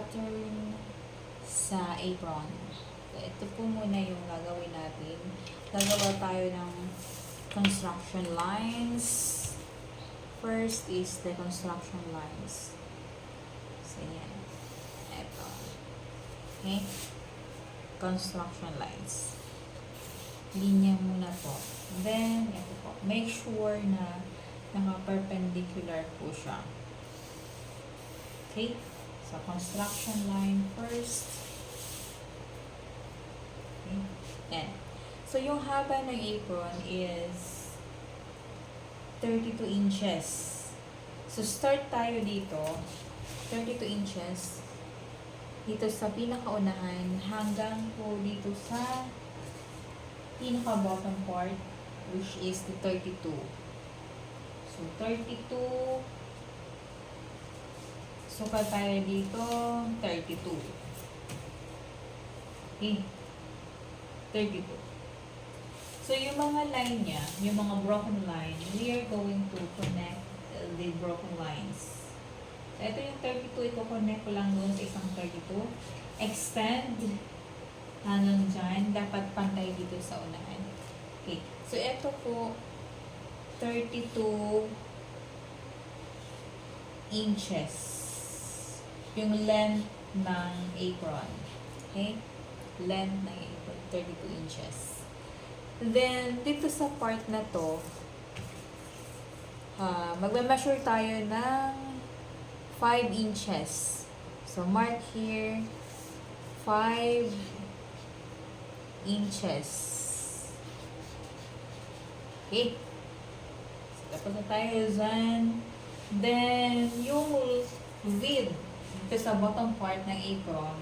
pattern sa apron. So, ito po muna yung gagawin natin. Gagawa tayo ng construction lines. First is the construction lines. So, yan. Ito. Okay? Construction lines. Linya muna po. Then, ito po. Make sure na naka-perpendicular po siya. Okay? So, construction line first. Okay? Yan. So, yung haba ng apron is 32 inches. So, start tayo dito. 32 inches. Dito sa pinakaunahan hanggang po dito sa pinaka-bottom part, which is the 32. So, 32. Sukat tayo dito, 32. Okay. 32. So, yung mga line niya, yung mga broken line, we are going to connect the broken lines. So, ito yung 32, i-connect ko lang doon sa isang 32. Extend hanggang dyan. Dapat pantay dito sa unahan. Okay. So, ito po, 32 inches. Yung length ng apron. Okay? Length ng apron, 32 inches. Then, dito sa part na to, magme-measure tayo ng 5 inches. So, mark here, 5 inches. Okay. So, tapos na tayo dyan. Then, yung width dito sa bottom part ng apron,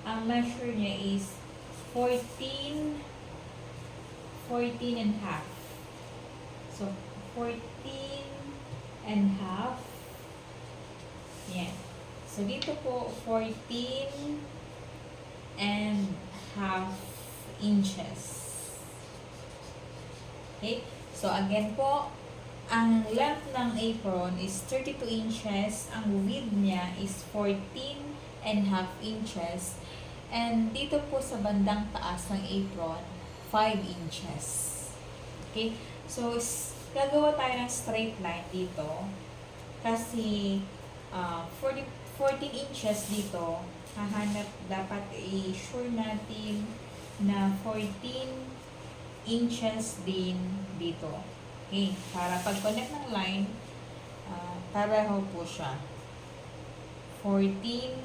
ang measure niya is 14 and half. So, 14 and half. Yan. So, dito po, 14 and half inches. Okay? So, again po, ang length ng apron is 32 inches. Ang width niya is 14 and half inches. And dito po sa bandang taas ng apron, 5 inches. Okay? So, gagawa tayo ng straight line dito. Kasi, 14 inches dito, hahanap, dapat i-sure natin na 14 inches din dito. Okay? Para pag-connect ng line, pareho po siya. 14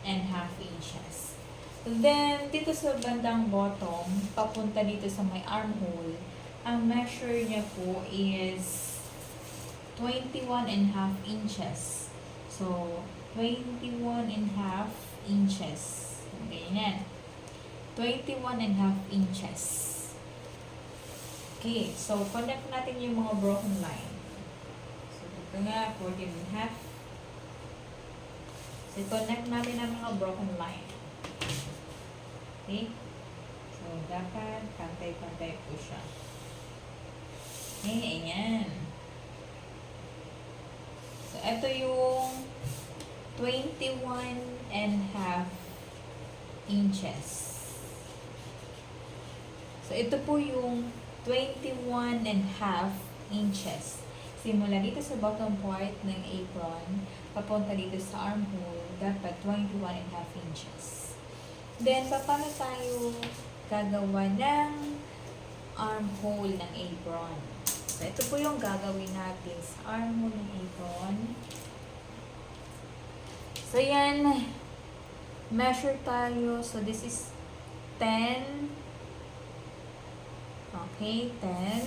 and half inches. Then, dito sa bandang bottom, papunta dito sa may armhole, ang measure niya po is 21 and half inches. So, 21 and half inches. Ganyan. 21 and half inches. Okay, so connect natin yung mga broken line. So, dito nga, 14 and half. So, connect natin ang mga broken line. Okay? So, dapat pantay-pantay po siya. Okay, ayan. So, ito yung 21 and half inches. So, ito po yung 21 and half inches. Simula dito sa bottom part ng apron, papunta dito sa armhole, dapat 21 and half inches. Then, paano tayo gagawa ng armhole ng apron? So, ito po yung gagawin natin sa armhole ng apron. So, yan. Measure tayo. So, this is 10. Okay, 10.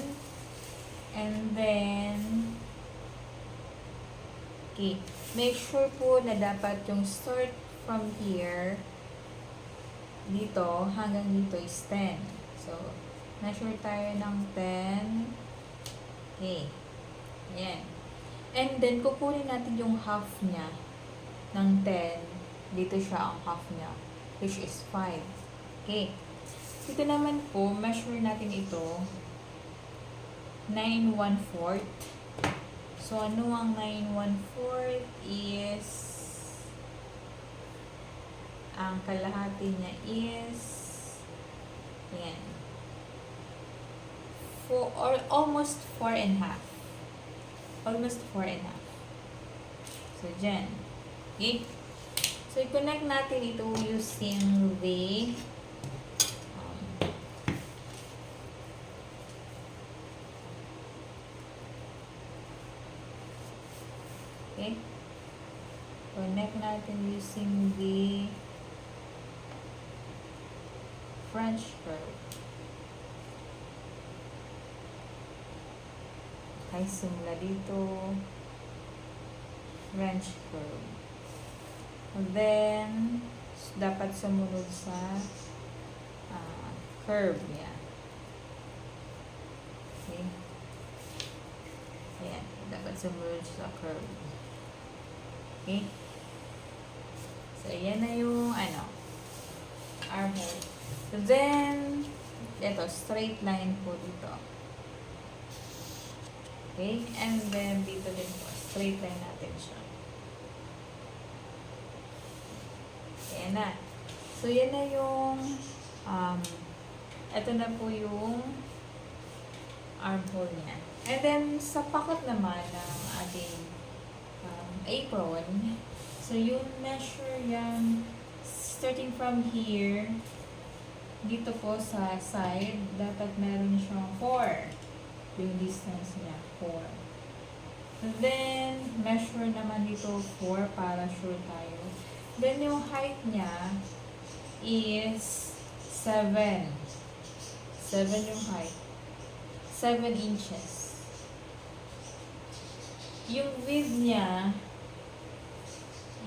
And then, okay, make sure po na dapat yung start from here, dito, hanggang dito is 10. So, measure tayo ng 10. Okay. Ayan. And then, kukunin natin yung half niya ng 10. Dito siya ang half niya, which is 5. Okay. Dito naman po, measure natin ito, 9/1/4. So, ano ang 9/1/4 is ang kalahati niya is, yan, or almost 4.5. Almost 4.5. So, dyan. Okay? So, i-connect natin ito using the okay? Connect natin using the French curve. Okay, simula dito. French curve. And then, dapat sumunod sa curve niya. Okay? Ayan, dapat sumunod sa curve. Okay? So, ayan na yung, armhole. So, then, ito, straight line po dito. Okay? And then, dito din po, straight line natin siya. Ayan na. So, yan na yung, ito na po yung armhole niya. And then, sa pocket naman ng ating apron, so yung measure yan, starting from here, dito po sa side, dapat meron siyang 4. Yung distance niya, 4. And then, measure naman dito 4 para sure tayo. Then, yung height niya is 7. 7 yung height. 7 inches. Yung width niya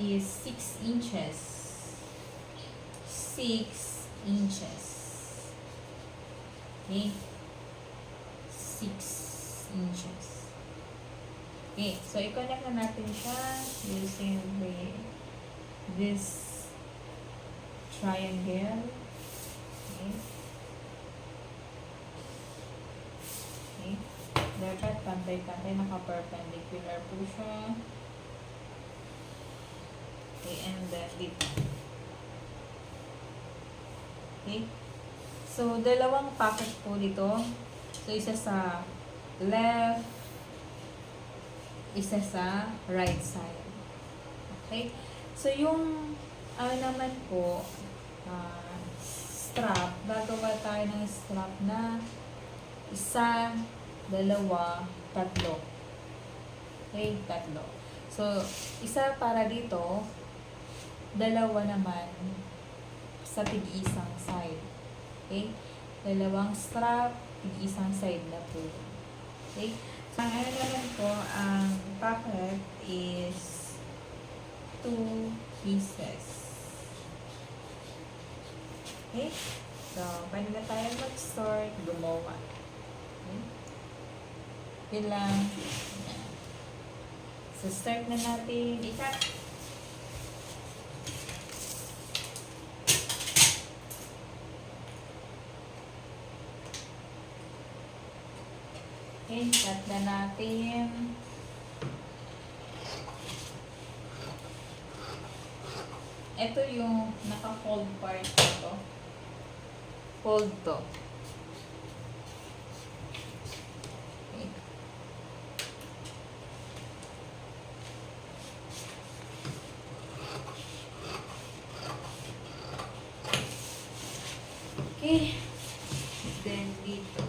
is 6 inches. 6 inches. Okay? 6 inches. Okay, so i-connect na natin siya using this triangle. Okay. Okay. Dapat pantay-pantay, naka-perpendicular po siya. Okay, and then dito. Okay. So, dalawang pocket po dito. So, isa sa left, isa sa right side. Okay? So, yung naman po, strap, gagawa tayo ng strap na isa, dalawa, tatlo. Okay? Tatlo. So, isa para dito, dalawa naman sa tig-isang side. Okay? Dalawang strap, tig-isang side na po. Okay? So, ang naman po, ang pocket is 2 pieces. Okay? So, pwede na tayo mag-start gumawa. Okay? Yun lang. So, start na natin ikat. Okay, cut na natin. Ito yung naka-fold part ito. Fold to. Okay. Okay. Then dito.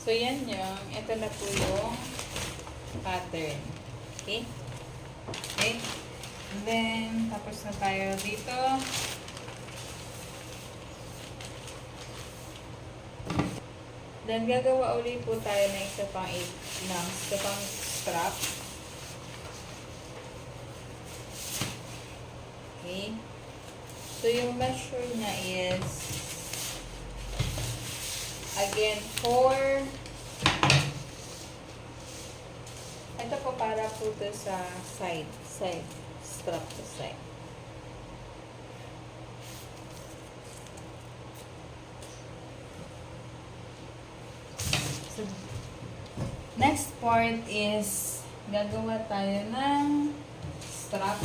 So, yan yung, ito na po yung pattern. Okay? Okay? And then, tapos na tayo dito. Then, gagawa ulit po tayo ng isa pang strap. Okay. So, yung measure niya is, again, 4. Ito po para po to sa side strap to side. So, next part is, gagawa tayo ng strap.